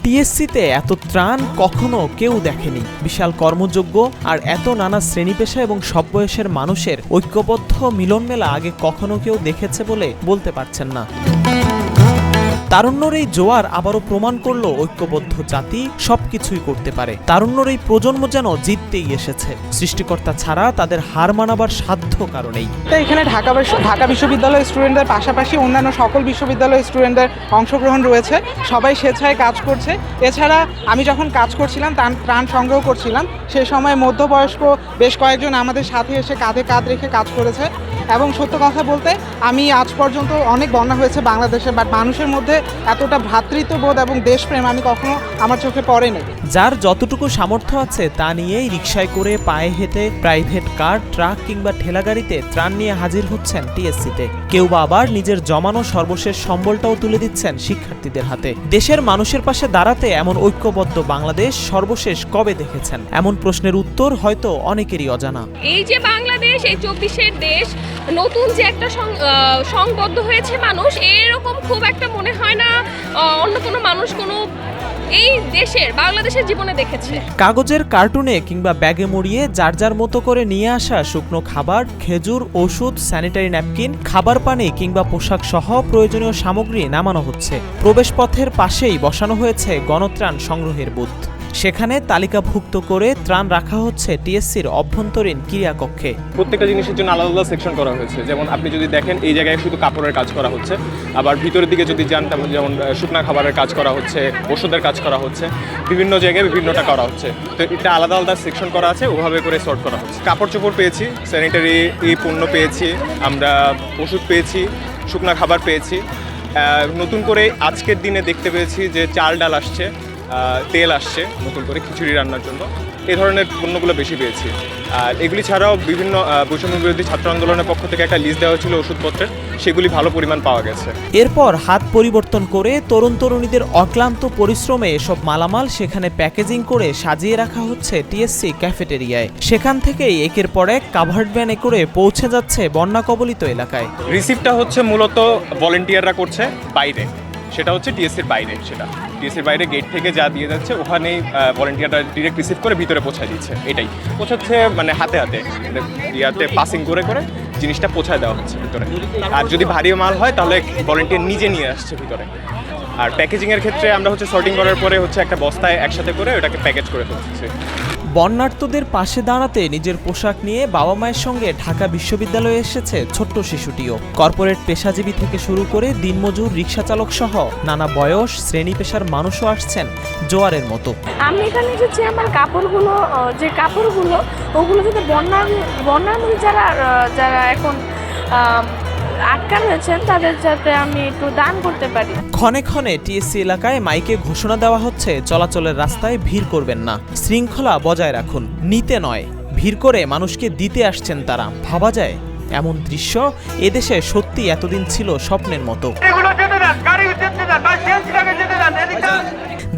টিএসসিতে এত ত্রাণ কখনো কেউ দেখেনি। বিশাল কর্মযোগ্য আর এত নানা শ্রেণী পেশা এবং সব বয়সের মানুষের ঐক্যবদ্ধ মিলনমেলা আগে কখনো কেউ দেখেছে বলে বলতে পারছেন না। তারুণ্যর এই জোয়ার আবারও প্রমাণ করলো ঐক্যবদ্ধ জাতি সবকিছুই করতে পারে। তারুণ্যর এই প্রজন্ম যেন জিততেই এসেছে, সৃষ্টিকর্তা ছাড়া তাদের হার মানাবার সাধ্য কারণেই। এখানে ঢাকা বিশ্ববিদ্যালয়ের স্টুডেন্টদের পাশাপাশি অন্যান্য সকল বিশ্ববিদ্যালয়ের স্টুডেন্টদের অংশগ্রহণ রয়েছে। সবাই স্বেচ্ছায় কাজ করছে। এছাড়া আমি যখন কাজ করছিলাম ত্রাণ সংগ্রহ করছিলাম, সেই সময় মধ্যবয়স্ক বেশ কয়েকজন আমাদের সাথে এসে কাঁধে কাঁধ রেখে কাজ করেছে। এবং সত্য কথা বলতে আমি আজ পর্যন্ত অনেক বন্যা হয়েছে বাংলাদেশে, বাট মানুষের মধ্যে এতটা ভ্রাতৃত্ববোধ এবং দেশপ্রেম আমি কখনো আমার চোখে পড়েনি। যার যতটুকু সামর্থ্য আছে তা নিয়েই রিকশায় করে, পায়ে হেঁটে, প্রাইভেট কার, ট্রাক কিংবা ঠেলাগাড়িতে ত্রাণ নিয়ে হাজির হচ্ছেন টিএসসিতে। কেউ বা আবার নিজের জমানো সর্বশেষ সম্বলটাও তুলে দিচ্ছেন শিক্ষার্থীদের হাতে। দেশের মানুষের পাশে দাঁড়াতে এমন ঐক্যবদ্ধ বাংলাদেশ সর্বশেষ কবে দেখেছেন? এমন প্রশ্নের উত্তর হয়তো অনেকেরই অজানা। এই যে বাংলাদেশ, এই 24-এর দেশ, নতুন যে একটা সংবদ্ধ হয়েছে মানুষ, এরকম খুব একটা মনে হয় না অন্য কোনো মানুষ কোনো এই দেশের বাংলাদেশের জীবনে দেখেছে। কাগজের কার্টুনে কিংবা ব্যাগে মুড়িয়ে যার যার মতো করে নিয়ে আসা শুকনো খাবার, খেজুর, ওষুধ, স্যানিটারি ন্যাপকিন, খাবার পানি কিংবা পোশাক সহ প্রয়োজনীয় সামগ্রী নামানো হচ্ছে। প্রবেশপথের পাশেই বসানো হয়েছে গণত্রাণ সংগ্রহের বুথ। সেখানে তালিকাভুক্ত করে ত্রাণ রাখা হচ্ছে টিএসসির অভ্যন্তরীণ ক্রিয়াকক্ষে। প্রত্যেকটা জিনিসের জন্য আলাদা আলাদা সেকশন করা হয়েছে। যেমন আপনি যদি দেখেন এই জায়গায় শুধু কাপড়ের কাজ করা হচ্ছে, আবার ভিতরের দিকে যদি যান যেমন শুকনা খাবারের কাজ করা হচ্ছে, ওষুধের কাজ করা হচ্ছে, বিভিন্ন জায়গায় বিভিন্নটা করা হচ্ছে। তো এটা আলাদা আলাদা সেকশন করা আছে, ওভাবে করে সর্ট করা হচ্ছে। কাপড় চোপড় পেয়েছি, স্যানিটারি পণ্য পেয়েছি, আমরা ওষুধ পেয়েছি, শুকনা খাবার পেয়েছি। নতুন করে আজকের দিনে দেখতে পেয়েছি যে চাল ডাল আসছে, তেল আসছে নতুন করে খিচুড়ি রান্নার জন্য। এই ধরনের পণ্যগুলো বেশি পেয়েছি। আর এগুলি ছাড়াও বিভিন্ন বৈষম্য বিরোধী ছাত্র আন্দোলনের পক্ষ থেকে একটা লিস্ট দেওয়া হয়েছিল ওষুধপত্রের, সেগুলি ভালো পরিমাণ পাওয়া গেছে। এরপর হাত পরিবর্তন করে তরুণ তরুণীদের অক্লান্ত পরিশ্রমে এসব মালামাল সেখানে প্যাকেজিং করে সাজিয়ে রাখা হচ্ছে টিএসসি ক্যাফেটেরিয়ায়। সেখান থেকেই একের পর এক কাভার্ড ভ্যানে করে পৌঁছে যাচ্ছে বন্যা কবলিত এলাকায়। রিসিভটা হচ্ছে মূলত ভলেন্টিয়াররা করছে বাইরে, সেটা হচ্ছে টিএসসির বাইরে। সেটা টিএসসির বাইরে গেট থেকে যা দিয়ে যাচ্ছে ওখানেই ভলেন্টিয়াররা ডিরেক্ট রিসিভ করে ভিতরে পৌঁছায় দিচ্ছে। এটাই পৌঁছাচ্ছে, মানে হাতে হাতে ইয়াতে পাসিং করে করে জিনিসটা পৌঁছায় দেওয়া হচ্ছে ভিতরে। আর যদি ভারী মাল হয় তাহলে ভলেন্টিয়ার নিজে নিয়ে আসছে ভিতরে। আর প্যাকেজিংয়ের ক্ষেত্রে আমরা হচ্ছে সর্টিং করার পরে হচ্ছে একটা বস্তায় একসাথে করে ওটাকে প্যাকেজ করে ফেলছি। বন্যার্তদের পাশে দাঁড়াতে নিজের পোশাক নিয়ে বাবা মায়ের সঙ্গে ঢাকা বিশ্ববিদ্যালয়ে এসেছে ছোট্ট শিশুটিও। কর্পোরেট পেশাজীবী থেকে শুরু করে দিনমজুর, রিক্সা চালক সহ নানা বয়স, শ্রেণী পেশার মানুষও আসছেন জোয়ারের মতো। আমি এখানে এসেছি আমার কাপড়গুলো ওগুলো যদি বন্যার মধ্যে যারা এখন আটকান হয়েছেন তাদের যাতে আমি একটু দান করতে পারি। ক্ষণে ক্ষণে টিএসসি এলাকায় মাইকে ঘোষণা দেওয়া হচ্ছে চলাচলের রাস্তায় ভিড় করবেন না, শৃঙ্খলা বজায় রাখুন। নিতে নয়, ভিড় করে মানুষকে দিতে আসছেন তারা। ভাবা যায় এমন দৃশ্য এদেশে সত্যি এতদিন ছিল স্বপ্নের মতো।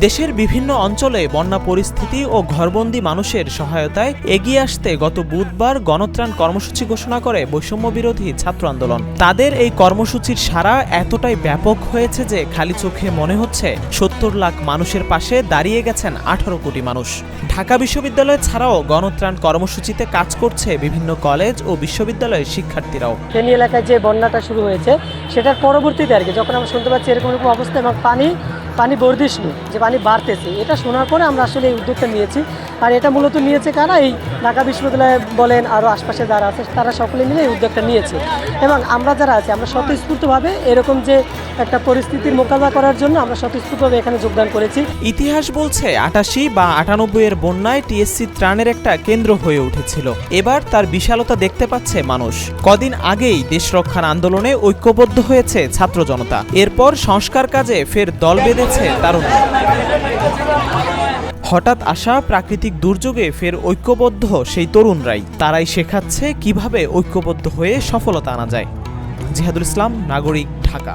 দেশের বিভিন্ন অঞ্চলে বন্যা পরিস্থিতি ও ঘরবন্দি মানুষের সহায়তায় এগিয়ে আসতে গত বুধবার গণত্রাণ কর্মসূচি ঘোষণা করে বৈষম্য বিরোধী ছাত্র আন্দোলন। তাদের এই কর্মসূচির সাড়া এতটাই ব্যাপক হয়েছে যে খালি চোখে মনে হচ্ছে 70 লাখ মানুষের পাশে দাঁড়িয়ে গেছেন 18 কোটি মানুষ। ঢাকা বিশ্ববিদ্যালয় ছাড়াও গণত্রাণ কর্মসূচিতে কাজ করছে বিভিন্ন কলেজ ও বিশ্ববিদ্যালয়ের শিক্ষার্থীরাও। ফেনী এলাকায় যে বন্যাটা শুরু হয়েছে সেটার পরবর্তীতে আর কি যখন আমরা শুনতে পাচ্ছি এরকম অবস্থা এবং পানি বর্ধিষ্ণু, যে পানি বাড়তেছে, এটা শোনার পরে আমরা আসলে এই উদ্যোগটা নিয়েছি। আর এটা মূলত নিয়েছে কারা? এই ঢাকা বিশ্ববিদ্যালয় বলেন, আরও আশপাশে যারা আছে তারা সকলে মিলে এই উদ্যোগটা নিয়েছে। এবং আমরা যারা আছি আমরা স্বতঃস্ফূর্তভাবে এরকম যে একটা পরিস্থিতির মোকাবিলা করার জন্য আমরা স্বতঃস্ফূর্তভাবে এখানে যোগদান করেছি। ইতিহাস বলছে 88 বা 98 এর বন্যায় টিএসসি ত্রাণের একটা কেন্দ্র হয়ে উঠেছিল। এবার তার বিশালতা দেখতে পাচ্ছে মানুষ। কদিন আগেই দেশ রক্ষার আন্দোলনে ঐক্যবদ্ধ হয়েছে ছাত্র জনতা। এরপর সংস্কার কাজে ফের দল বেঁধেছে তারুণ্য। হঠাৎ আসা প্রাকৃতিক দুর্যোগে ফের ঐক্যবদ্ধ সেই তরুণরাই। তারাই শেখাচ্ছে কিভাবে ঐক্যবদ্ধ হয়ে সফলতা আনা যায়। জিহাদুল ইসলাম, নাগরিক, ঢাকা।